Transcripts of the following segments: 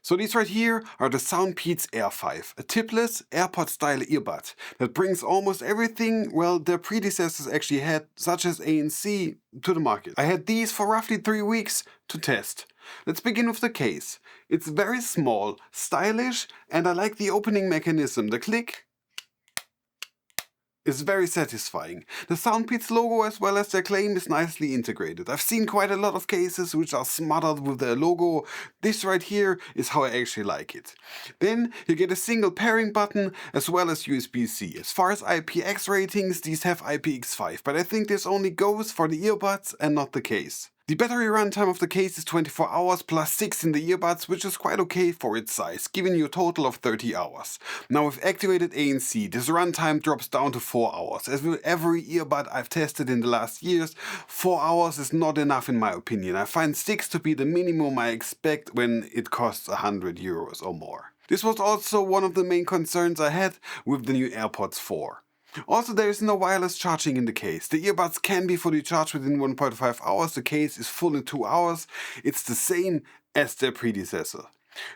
So these right here are the Soundpeats Air 5, a tipless AirPod style earbud that brings almost everything, well, their predecessors actually had, such as ANC, to the market. I had these for roughly 3 weeks to test. Let's begin with the case. It's very small, stylish, and I like the opening mechanism. The click is very satisfying. The Soundpeats logo as well as their claim is nicely integrated. I've seen quite a lot of cases which are smothered with their logo. This right here is how I actually like it. Then you get a single pairing button as well as USB-C. As far as IPX ratings, these have IPX5, but I think this only goes for the earbuds and not the case. The battery runtime of the case is 24 hours plus 6 in the earbuds, which is quite okay for its size, giving you a total of 30 hours. Now with activated ANC, this runtime drops down to 4 hours. As with every earbud I've tested in the last years, 4 hours is not enough in my opinion. I find 6 to be the minimum I expect when it costs €100 or more. This was also one of the main concerns I had with the new AirPods 4. Also, there is no wireless charging in the case. The earbuds can be fully charged within 1.5 hours, the case is full in 2 hours. It's the same as their predecessor.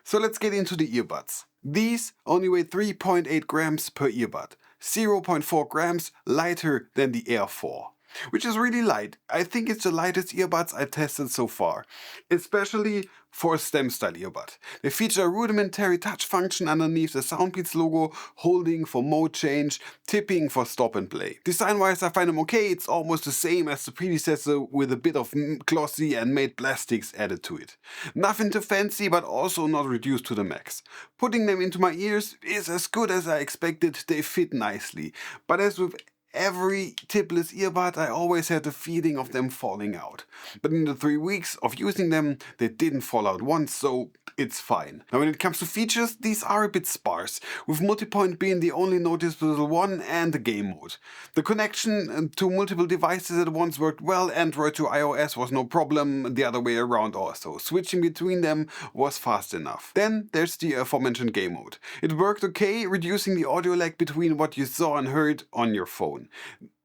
So let's get into the earbuds. These only weigh 3.8 grams per earbud, 0.4 grams lighter than the Air 4. Which is really light. I think it's the lightest earbuds I tested so far, especially for a stem style earbud. They feature a rudimentary touch function underneath the Soundpeats logo, holding for mode change, tipping for stop and play. Design wise I find them okay, it's almost the same as the predecessor with a bit of glossy and matte plastics added to it. Nothing too fancy but also not reduced to the max. Putting them into my ears is as good as I expected, they fit nicely. But as with every tipless earbud, I always had the feeling of them falling out. But in the 3 weeks of using them, they didn't fall out once, so it's fine. Now when it comes to features, these are a bit sparse, with multipoint being the only noticeable one and the game mode. The connection to multiple devices at once worked well, Android to iOS was no problem, the other way around also. Switching between them was fast enough. Then there's the aforementioned game mode. It worked okay, reducing the audio lag between what you saw and heard on your phone.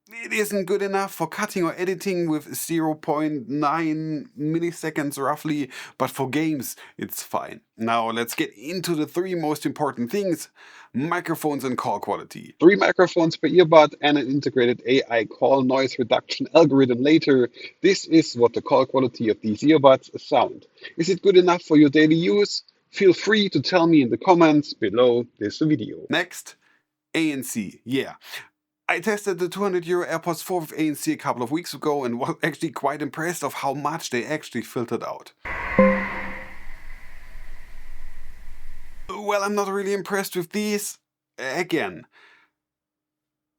It isn't good enough for cutting or editing with 0.9 milliseconds roughly, but for games it's fine. Now let's get into the 3 most important things: microphones and call quality. 3 microphones per earbud and an integrated AI call noise reduction algorithm later. This is what the call quality of these earbuds sound. Is it good enough for your daily use? Feel free to tell me in the comments below this video. Next, ANC. Yeah. I tested the €200 AirPods 4 with ANC a couple of weeks ago and was actually quite impressed of how much they actually filtered out. Well, I'm not really impressed with these. Again,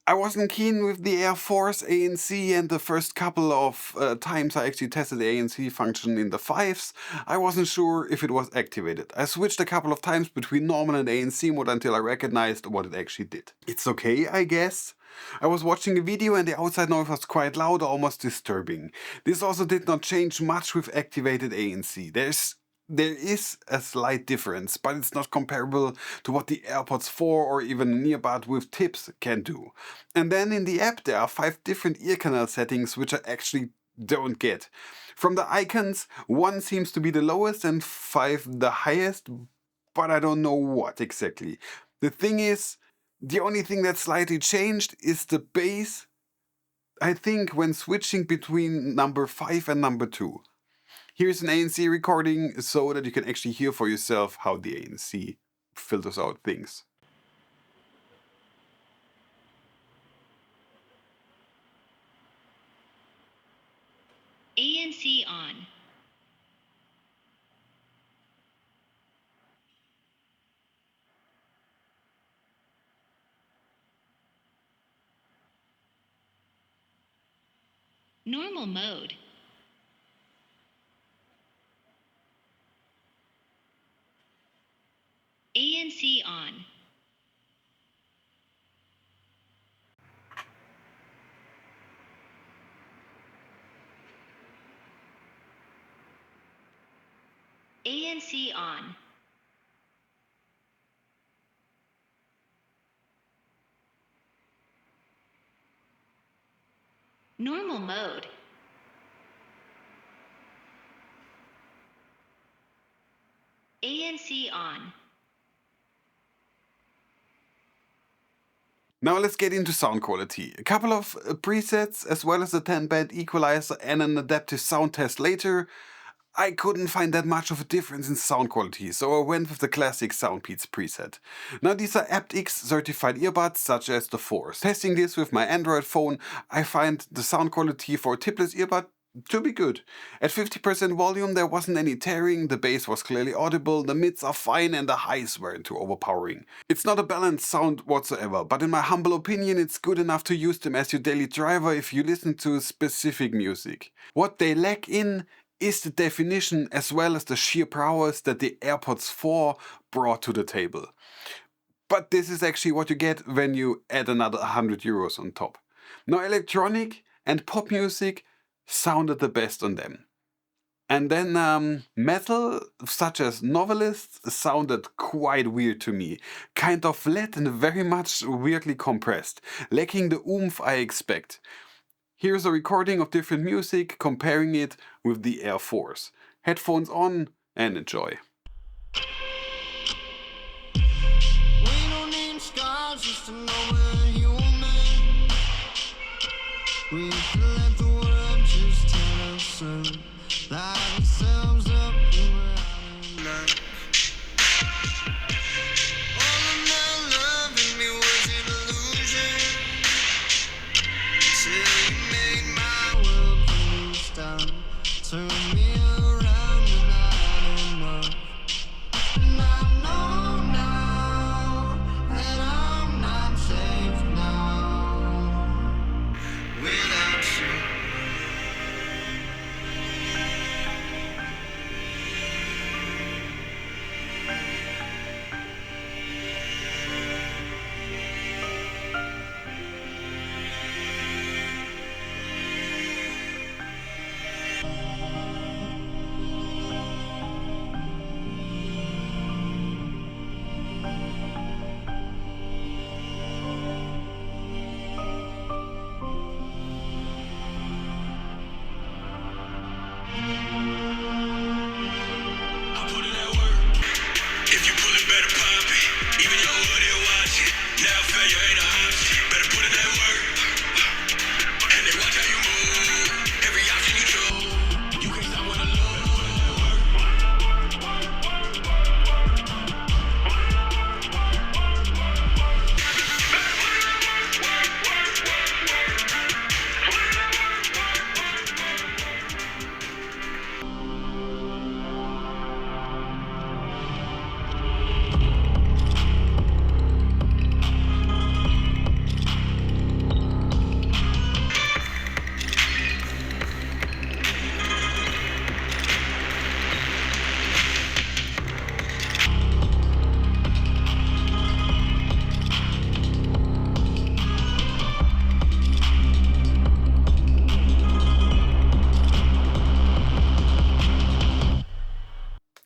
I wasn't keen with the Air Force ANC, and the first couple of times I actually tested the ANC function in the 5s, I wasn't sure if it was activated. I switched a couple of times between normal and ANC mode until I recognized what it actually did. It's okay, I guess. I was watching a video and the outside noise was quite loud, almost disturbing. This also did not change much with activated ANC. There is a slight difference, but it's not comparable to what the AirPods 4 or even an earbud with tips can do. And then in the app there are 5 different ear canal settings which I actually don't get. From the icons, 1 seems to be the lowest and 5 the highest, but I don't know what exactly. The thing is, the only thing that slightly changed is the bass, I think, when switching between number 5 and number 2. Here's an ANC recording so that you can actually hear for yourself how the ANC filters out things. ANC on. Normal mode. ANC on. ANC on. Normal mode. ANC on. Now let's get into sound quality. A couple of presets as well as a 10-band equalizer and an adaptive sound test later. I couldn't find that much of a difference in sound quality, so I went with the classic Soundpeats preset. Now these are aptX certified earbuds such as the Force. Testing this with my Android phone, I find the sound quality for a tipless earbud to be good. At 50% volume there wasn't any tearing, the bass was clearly audible, the mids are fine and the highs weren't too overpowering. It's not a balanced sound whatsoever, but in my humble opinion it's good enough to use them as your daily driver if you listen to specific music. What they lack in is the definition as well as the sheer prowess that the AirPods 4 brought to the table. But this is actually what you get when you add another 100 euros on top. Now electronic and pop music sounded the best on them. And then metal, such as Novelists, sounded quite weird to me. Kind of flat and very much weirdly compressed, lacking the oomph I expect. Here's a recording of different music, comparing it with the Air Force. Headphones on and enjoy. We don't need scars just to know we're human. We can let the world just tell us so. Light ourselves up when we're out in love. All of that love in me was an illusion. Till you made my world lose down. Turn me around when I'm enough. And I know now that I'm not safe now without you.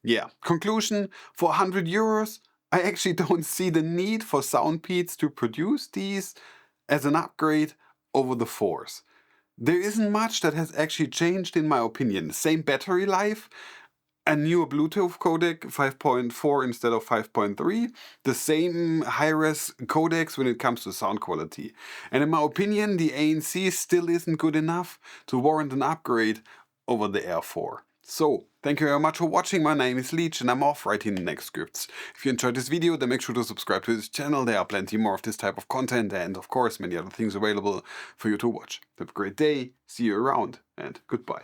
Yeah, conclusion, for 100 euros, I actually don't see the need for Soundpeats to produce these as an upgrade over the Force. There isn't much that has actually changed in my opinion. Same battery life, a newer Bluetooth codec 5.4 instead of 5.3, the same high-res codecs when it comes to sound quality. And in my opinion, the ANC still isn't good enough to warrant an upgrade over the Air 4. So, thank you very much for watching. My name is Leech and I'm off writing the next scripts. If you enjoyed this video, then make sure to subscribe to this channel. There are plenty more of this type of content and of course many other things available for you to watch. Have a great day, see you around and goodbye.